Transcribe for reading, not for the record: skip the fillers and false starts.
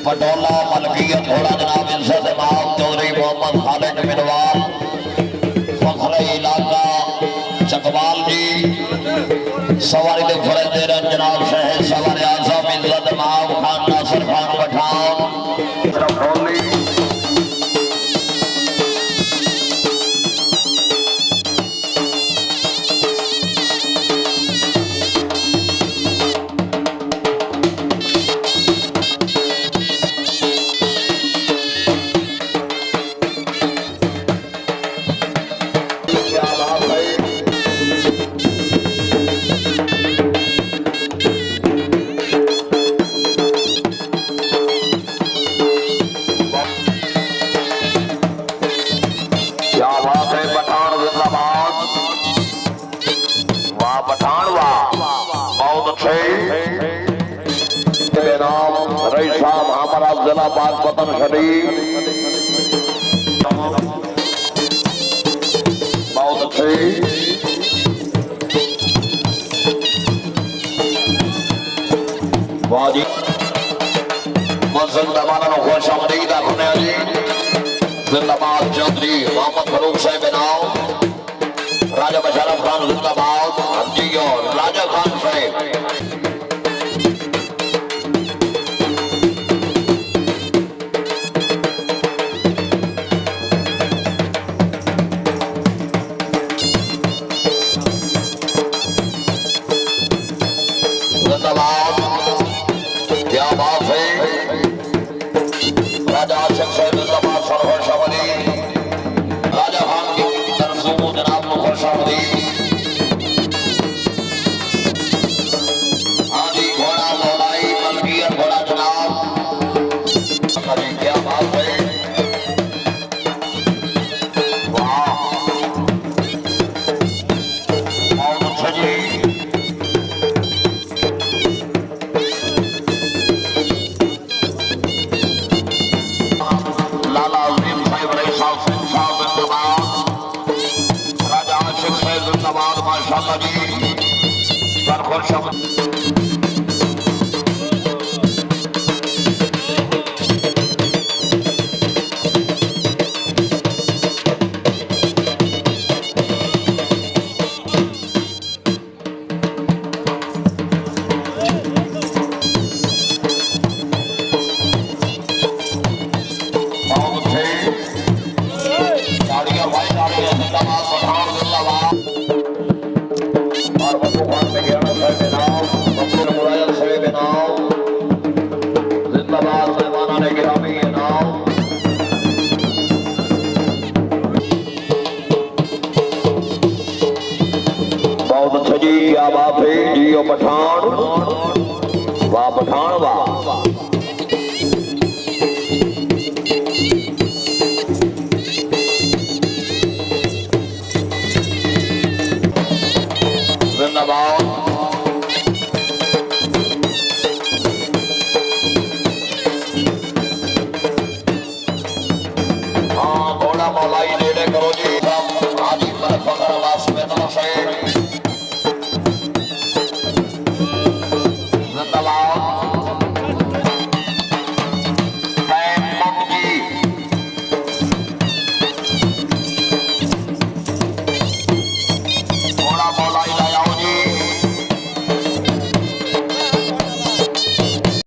पटोला मलकियत घोड़ा जनाब इज्जत इमाम चौधरी मोहम्मद खालिद मिनवाल फखरे इलाका चकवाल जी सवारी दे फरंदे जनाब शहर सवारी आजम इज्जत इमाम खान नासिर खान पठान जिला बागपतन शरीफ बहुत अच्छे वाजी मस्जिद दबाना खुश आमदीद आखने जी जिंदाबाद चौधरी मोहम्मद फरूक साहब नाव राजा बशरफ खान जिंदाबाद जी और राजा खान साहब पठान वाह पठान वाह